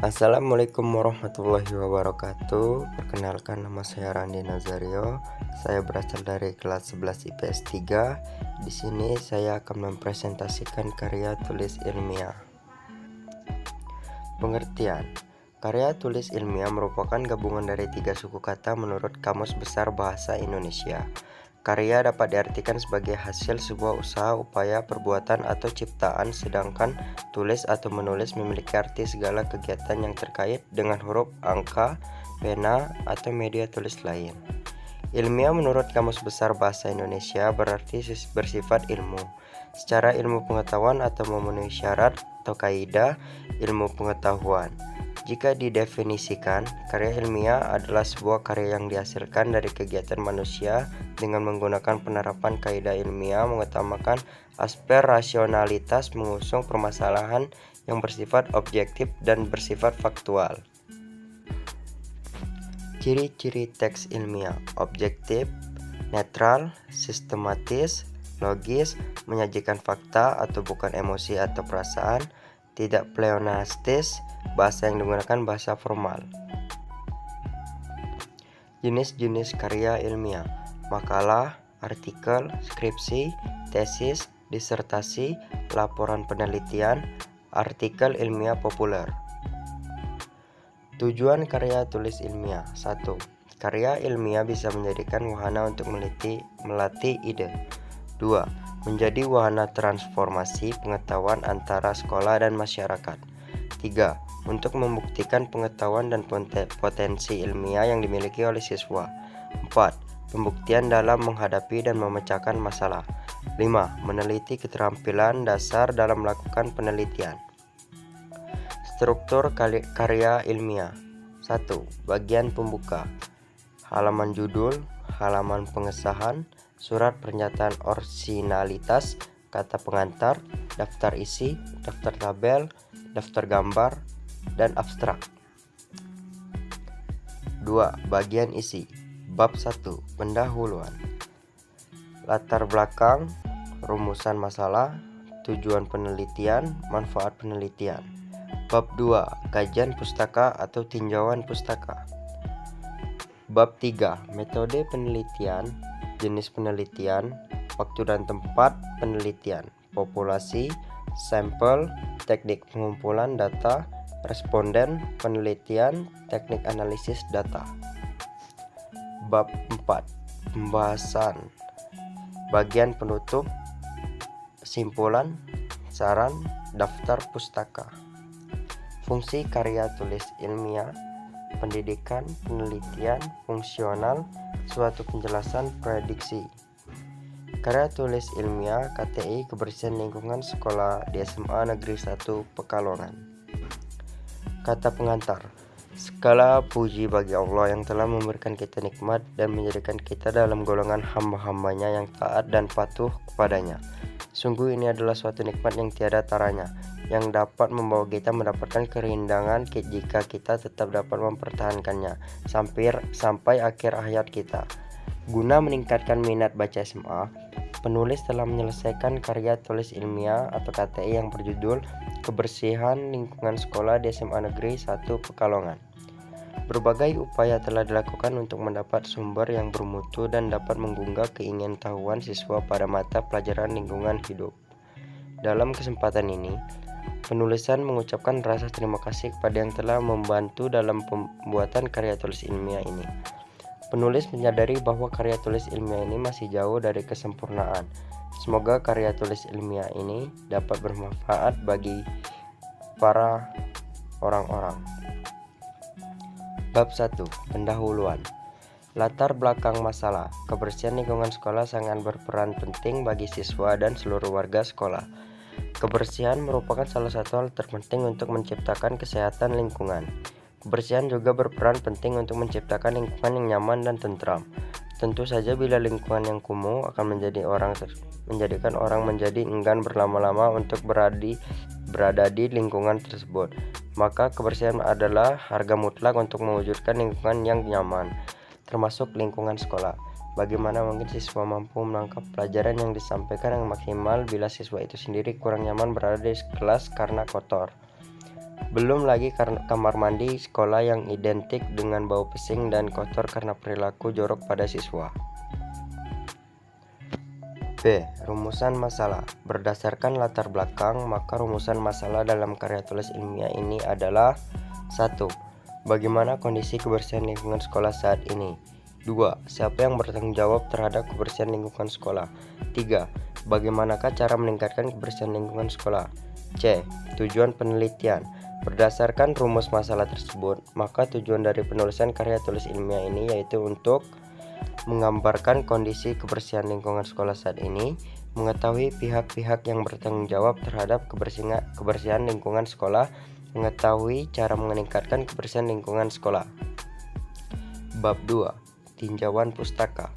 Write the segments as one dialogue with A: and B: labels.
A: Assalamualaikum warahmatullahi wabarakatuh. Perkenalkan, nama saya Randi Nazario. Saya berasal dari kelas 11 IPS 3. Di sini saya akan mempresentasikan karya tulis ilmiah. Pengertian. Karya tulis ilmiah merupakan gabungan dari 3 suku kata menurut Kamus Besar Bahasa Indonesia. Karya dapat diartikan sebagai hasil sebuah usaha, upaya, perbuatan, atau ciptaan, sedangkan tulis atau menulis memiliki arti segala kegiatan yang terkait dengan huruf, angka, pena, atau media tulis lain. Ilmiah menurut Kamus Besar Bahasa Indonesia berarti bersifat ilmu, secara ilmu pengetahuan atau memenuhi syarat atau kaidah ilmu pengetahuan. Jika didefinisikan, karya ilmiah adalah sebuah karya yang dihasilkan dari kegiatan manusia dengan menggunakan penerapan kaidah ilmiah, mengutamakan aspek rasionalitas, mengusung permasalahan yang bersifat objektif dan bersifat faktual. Ciri-ciri teks ilmiah: objektif, netral, sistematis, logis, menyajikan fakta atau bukan emosi atau perasaan, tidak pleonastis, bahasa yang digunakan bahasa formal. Jenis-jenis karya ilmiah: makalah, artikel, skripsi, tesis, disertasi, laporan penelitian, artikel ilmiah populer. Tujuan karya tulis ilmiah: 1. Karya ilmiah bisa menjadikan wahana untuk melatih ide. 2. Menjadi wahana transformasi pengetahuan antara sekolah dan masyarakat. 3. Untuk membuktikan pengetahuan dan potensi ilmiah yang dimiliki oleh siswa. 4. Pembuktian dalam menghadapi dan memecahkan masalah. 5. Meneliti keterampilan dasar dalam melakukan penelitian. Struktur karya ilmiah: 1. Bagian pembuka: halaman judul, halaman pengesahan, surat pernyataan orisinalitas, kata pengantar, daftar isi, daftar tabel, daftar gambar, dan abstrak. 2. Bagian isi: bab 1, pendahuluan, latar belakang, rumusan masalah, tujuan penelitian, manfaat penelitian. Bab 2, kajian pustaka atau tinjauan pustaka. Bab 3, metode penelitian, jenis penelitian, waktu dan tempat penelitian, populasi, sampel, teknik pengumpulan data, responden, penelitian, teknik analisis data. Bab 4, pembahasan, bagian penutup, kesimpulan, saran, daftar pustaka. Fungsi karya tulis ilmiah: pendidikan, penelitian, fungsional, suatu penjelasan, prediksi. Karya tulis ilmiah KTI kebersihan lingkungan sekolah di SMA Negeri 1 Pekalongan. Kata pengantar: segala puji bagi Allah yang telah memberikan kita nikmat dan menjadikan kita dalam golongan hamba-hambanya yang taat dan patuh kepadanya. Sungguh ini adalah suatu nikmat yang tiada taranya, yang dapat membawa kita mendapatkan kerindangan jika kita tetap dapat mempertahankannya sampai akhir hayat kita. Guna meningkatkan minat baca SMA, penulis telah menyelesaikan karya tulis ilmiah atau KTI yang berjudul Kebersihan Lingkungan Sekolah di SMA Negeri 1 Pekalongan. Berbagai upaya telah dilakukan untuk mendapat sumber yang bermutu dan dapat menggugah keingintahuan siswa pada mata pelajaran lingkungan hidup. Dalam kesempatan ini, penulisan mengucapkan rasa terima kasih kepada yang telah membantu dalam pembuatan karya tulis ilmiah ini. Penulis menyadari bahwa karya tulis ilmiah ini masih jauh dari kesempurnaan. Semoga karya tulis ilmiah ini dapat bermanfaat bagi para orang-orang. Bab 1, pendahuluan. Latar belakang masalah: kebersihan lingkungan sekolah sangat berperan penting bagi siswa dan seluruh warga sekolah. Kebersihan merupakan salah satu hal terpenting untuk menciptakan kesehatan lingkungan. Kebersihan juga berperan penting untuk menciptakan lingkungan yang nyaman dan tentram. Tentu saja bila lingkungan yang kumuh akan menjadikan orang menjadi enggan berlama-lama untuk berada di lingkungan tersebut. Maka kebersihan adalah harga mutlak untuk mewujudkan lingkungan yang nyaman, termasuk lingkungan sekolah. Bagaimana mungkin siswa mampu menangkap pelajaran yang disampaikan yang maksimal bila siswa itu sendiri kurang nyaman berada di kelas karena kotor? Belum lagi karena kamar mandi sekolah yang identik dengan bau pesing dan kotor karena perilaku jorok pada siswa. B. Rumusan masalah. Berdasarkan latar belakang, maka rumusan masalah dalam karya tulis ilmiah ini adalah 1. Bagaimana kondisi kebersihan lingkungan sekolah saat ini? 2. Siapa yang bertanggung jawab terhadap kebersihan lingkungan sekolah? 3. Bagaimanakah cara meningkatkan kebersihan lingkungan sekolah? C. Tujuan penelitian. Berdasarkan rumus masalah tersebut, maka tujuan dari penulisan karya tulis ilmiah ini yaitu untuk menggambarkan kondisi kebersihan lingkungan sekolah saat ini, mengetahui pihak-pihak yang bertanggung jawab terhadap kebersihan lingkungan sekolah, mengetahui cara meningkatkan kebersihan lingkungan sekolah. Bab 2. Tinjauan pustaka.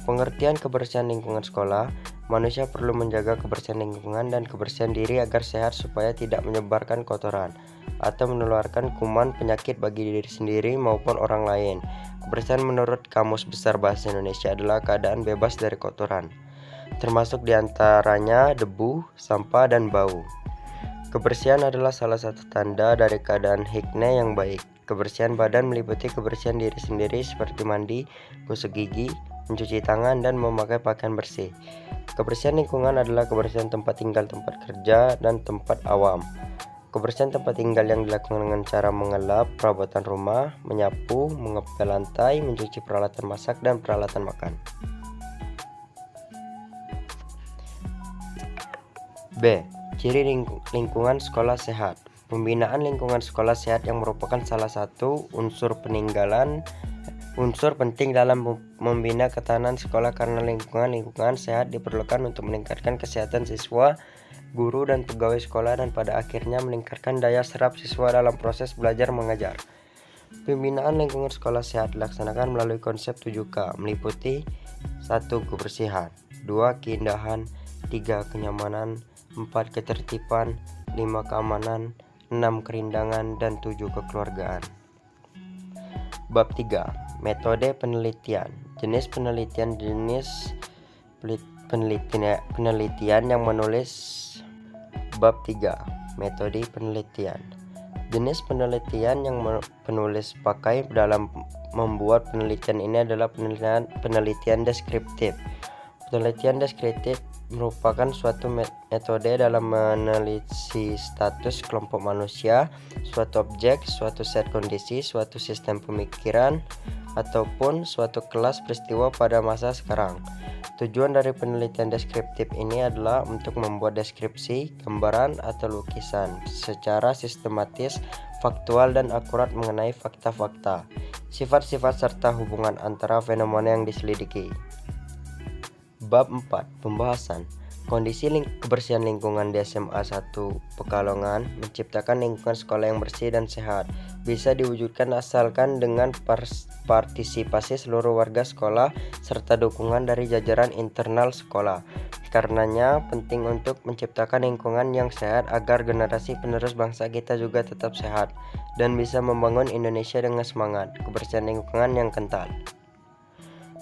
A: Pengertian kebersihan lingkungan sekolah. Manusia perlu menjaga kebersihan lingkungan dan kebersihan diri agar sehat supaya tidak menyebarkan kotoran atau menularkan kuman penyakit bagi diri sendiri maupun orang lain. Kebersihan menurut Kamus Besar Bahasa Indonesia adalah keadaan bebas dari kotoran, termasuk diantaranya debu, sampah, dan bau. Kebersihan adalah salah satu tanda dari keadaan higienis yang baik. Kebersihan badan meliputi kebersihan diri sendiri seperti mandi, gosok gigi, mencuci tangan, dan memakai pakaian bersih. Kebersihan lingkungan adalah kebersihan tempat tinggal, tempat kerja, dan tempat awam. Kebersihan tempat tinggal yang dilakukan dengan cara mengelap perabotan rumah, menyapu, mengepel lantai, mencuci peralatan masak, dan peralatan makan. B. Ciri lingkungan sekolah sehat. Pembinaan lingkungan sekolah sehat yang merupakan salah satu unsur penting dalam membina ketahanan sekolah karena lingkungan sehat diperlukan untuk meningkatkan kesehatan siswa, guru, dan pegawai sekolah dan pada akhirnya meningkatkan daya serap siswa dalam proses belajar mengajar. Pembinaan lingkungan sekolah sehat dilaksanakan melalui konsep 7K, meliputi 1. Kebersihan, 2. Keindahan, 3. Kenyamanan, 4. Ketertiban, 5. Keamanan, 6. Kerindangan, dan 7. Kekeluargaan. Bab 3. Metode penelitian. Jenis penelitian yang menulis. Bab 3. Metode penelitian. Jenis penelitian yang penulis pakai dalam membuat penelitian ini adalah penelitian deskriptif. Penelitian deskriptif merupakan suatu metode dalam meneliti status kelompok manusia, suatu objek, suatu set kondisi, suatu sistem pemikiran, ataupun suatu kelas peristiwa pada masa sekarang. Tujuan dari penelitian deskriptif ini adalah untuk membuat deskripsi, gambaran, atau lukisan secara sistematis, faktual, dan akurat mengenai fakta-fakta, sifat-sifat, serta hubungan antara fenomena yang diselidiki. Bab 4. Pembahasan. Kondisi kebersihan lingkungan di SMA 1 Pekalongan. Menciptakan lingkungan sekolah yang bersih dan sehat bisa diwujudkan asalkan dengan partisipasi seluruh warga sekolah serta dukungan dari jajaran internal sekolah. Karenanya penting untuk menciptakan lingkungan yang sehat agar generasi penerus bangsa kita juga tetap sehat dan bisa membangun Indonesia dengan semangat kebersihan lingkungan yang kental.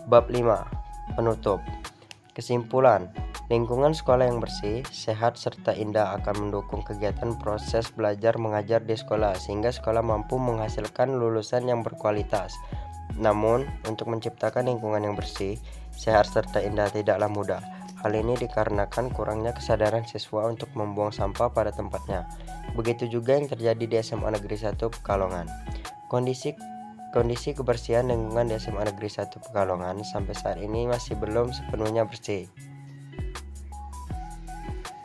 A: Bab 5. Penutup. Kesimpulan, lingkungan sekolah yang bersih, sehat, serta indah akan mendukung kegiatan proses belajar mengajar di sekolah sehingga sekolah mampu menghasilkan lulusan yang berkualitas. Namun, untuk menciptakan lingkungan yang bersih, sehat, serta indah tidaklah mudah. Hal ini dikarenakan kurangnya kesadaran siswa untuk membuang sampah pada tempatnya. Begitu juga yang terjadi di SMA Negeri 1 Pekalongan. Kondisi kebersihan lingkungan di SMA Negeri 1 Pekalongan sampai saat ini masih belum sepenuhnya bersih.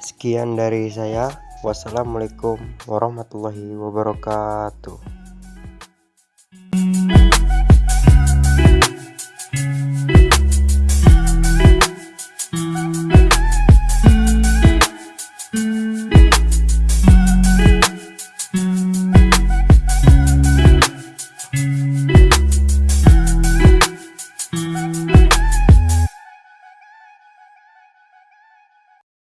A: Sekian dari saya. Wassalamualaikum warahmatullahi wabarakatuh.